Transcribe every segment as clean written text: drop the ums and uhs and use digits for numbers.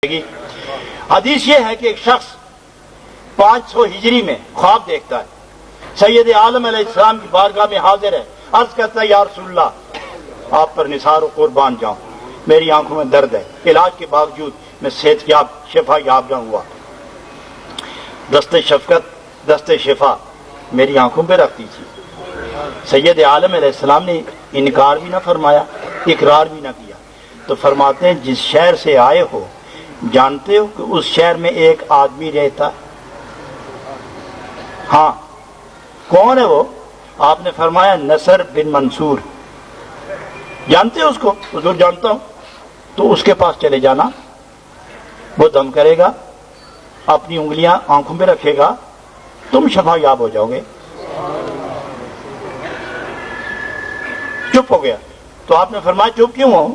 حدیث یہ ہے کہ ایک شخص 500 ہجری میں خواب دیکھتا ہے، سید عالم علیہ السلام کی بارگاہ میں حاضر ہے، عرض کرتا ہے یا رسول اللہ آپ پر نثار و قربان جاؤں، میری آنکھوں میں درد ہے، علاج کے باوجود میں صحت یاب شفا یاب نہ ہوا، دست شفقت دست شفا میری آنکھوں پہ رکھتی تھی۔ سید عالم علیہ السلام نے انکار بھی نہ فرمایا، اقرار بھی نہ کیا، تو فرماتے ہیں جس شہر سے آئے ہو جانتے ہو کہ اس شہر میں ایک آدمی رہتا ہے؟ ہاں، کون ہے وہ؟ آپ نے فرمایا نصر بن منصور۔ جانتے ہو اس کو؟ حضور جانتا ہوں۔ تو اس کے پاس چلے جانا، وہ دم کرے گا، اپنی انگلیاں آنکھوں پہ رکھے گا، تم شفا یاب ہو جاؤ گے۔ چپ ہو گیا۔ تو آپ نے فرمایا چپ کیوں ہوں؟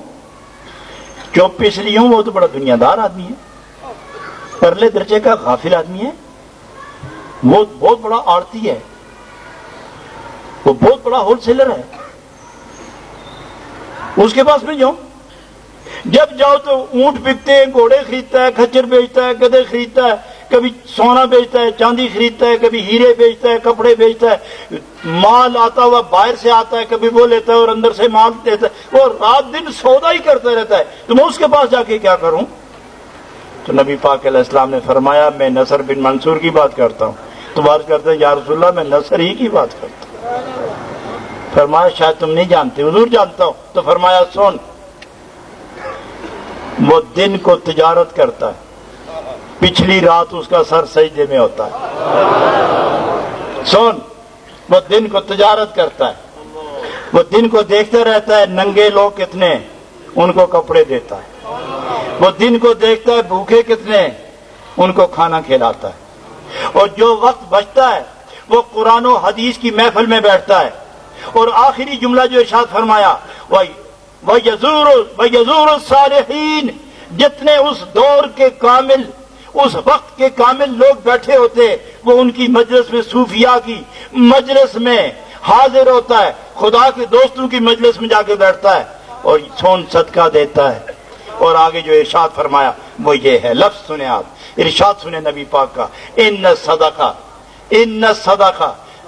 چپ اس لیے ہوں، وہ تو بڑا دنیا دار آدمی ہے، پرلے درجے کا غافل آدمی ہے، وہ بہت بڑا آڑتی ہے، وہ بہت بڑا ہول سیلر ہے، اس کے پاس میں جاؤں؟ جب جاؤ تو اونٹ بکتے ہیں، گھوڑے خریدتا ہے، کھچر بیچتا ہے، گدھے خریدتا ہے، کبھی سونا بیچتا ہے، چاندی خریدتا ہے، کبھی ہیرے بیچتا ہے، کپڑے بیچتا ہے، مال آتا ہوا باہر سے آتا ہے، کبھی وہ لیتا ہے اور اندر سے مال دیتا ہے، وہ رات دن سودا ہی کرتا رہتا ہے، تو میں اس کے پاس جا کے کیا کروں؟ تو نبی پاک علیہ السلام نے فرمایا میں نصر بن منصور کی بات کرتا ہوں۔ تو بات کرتے ہیں یا رسول اللہ میں نصر ہی کی بات کرتا ہوں۔ فرمایا شاید تم نہیں جانتے، حضور جانتا ہوں۔ تو فرمایا سن، وہ دن کو تجارت کرتا ہے، پچھلی رات اس کا سر سجدے میں ہوتا ہے۔ سن، وہ دن کو تجارت کرتا ہے، وہ دن کو دیکھتے رہتا ہے ننگے لوگ کتنے، ان کو کپڑے دیتا ہے، وہ دن کو دیکھتا ہے بھوکے کتنے، ان کو کھانا کھلاتا ہے، اور جو وقت بچتا ہے وہ قرآن و حدیث کی محفل میں بیٹھتا ہے، اور آخری جملہ جو ارشاد فرمایا وَيَزُورُ الصَّالِحِينَ، جتنے اس دور کے کامل، اس وقت کے کامل لوگ بیٹھے ہوتے وہ ان کی مجلس میں، صوفیاء کی مجلس میں حاضر ہوتا ہے، خدا کے دوستوں کی مجلس میں جا کے بیٹھتا ہے اور سون صدقہ دیتا ہے۔ اور آگے جو ارشاد فرمایا وہ یہ ہے، لفظ سنیں آپ، ارشاد سنیں نبی پاک کا، ان الصدقہ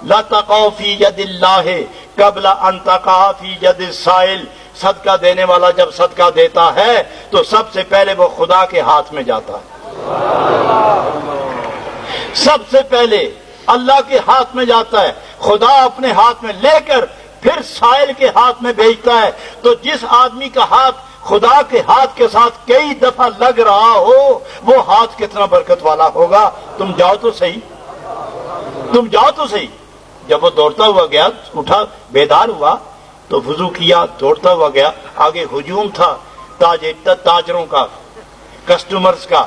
لا تقع فی ید اللہ قبل ان تقع فی ید السائل، صدقہ دینے والا جب صدقہ دیتا ہے تو سب سے پہلے وہ خدا کے ہاتھ میں جاتا ہے، سب سے پہلے اللہ کے ہاتھ میں جاتا ہے، خدا اپنے ہاتھ میں لے کر پھر سائل کے ہاتھ میں بھیجتا ہے۔ تو جس آدمی کا ہاتھ خدا کے ہاتھ کے ساتھ کئی دفعہ لگ رہا ہو وہ ہاتھ کتنا برکت والا ہوگا۔ تم جاؤ تو صحیح، تم جاؤ تو صحیح۔ جب وہ دوڑتا ہوا گیا، اٹھا، بیدار ہوا تو وضو کیا، دوڑتا ہوا گیا، آگے ہجوم تھا تاجروں کا، کسٹمرز کا،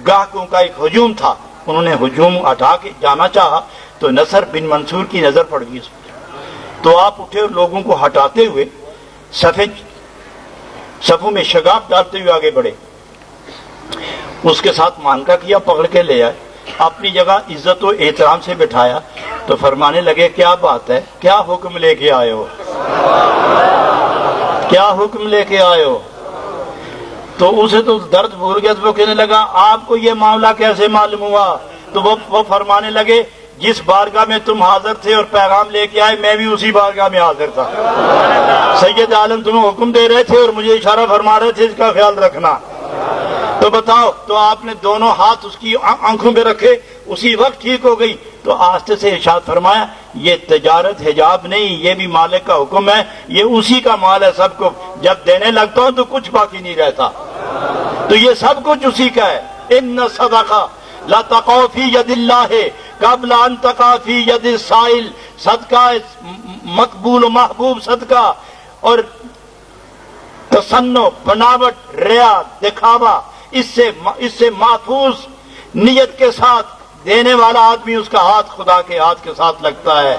گاہکوں کا ایک ہجوم تھا، انہوں نے ہجوم ہٹا کے جانا چاہا تو نصر بن منصور کی نظر پڑ گئی اس پر، تو آپ اٹھے اور لوگوں کو ہٹاتے ہوئے صفوں میں شگاف ڈالتے ہوئے آگے بڑھے، اس کے ساتھ مانکا کیا، پکڑ کے لے آئے، اپنی جگہ عزت و احترام سے بٹھایا، تو فرمانے لگے کیا بات ہے، کیا حکم لے کے آئے ہو، کیا حکم لے کے آئے ہو؟ تو اسے تو درد بھول گیا، تو وہ کہنے لگا آپ کو یہ معاملہ کیسے معلوم ہوا؟ تو وہ فرمانے لگے جس بارگاہ میں تم حاضر تھے اور پیغام لے کے آئے میں بھی اسی بارگاہ میں حاضر تھا، سید عالم تمہیں حکم دے رہے تھے اور مجھے اشارہ فرما رہے تھے اس کا خیال رکھنا۔ تو بتاؤ، تو آپ نے دونوں ہاتھ اس کی آنکھوں پہ رکھے، اسی وقت ٹھیک ہو گئی۔ تو آہستہ سے ارشاد فرمایا یہ تجارت حجاب نہیں، یہ بھی مالک کا حکم ہے، یہ اسی کا مال ہے، سب کو جب دینے لگتا ہوں تو کچھ باقی نہیں رہتا، تو یہ سب کچھ اسی کا ہے۔ ان الصدقہ لا تقع فی ید اللہ قبل ان تقع فی ید السائل، صدقہ مقبول و محبوب صدقہ اور تصنع، بناوٹ، ریا، دکھاوا، اس سے محفوظ نیت کے ساتھ دینے والا آدمی اس کا ہاتھ خدا کے ہاتھ کے ساتھ لگتا ہے۔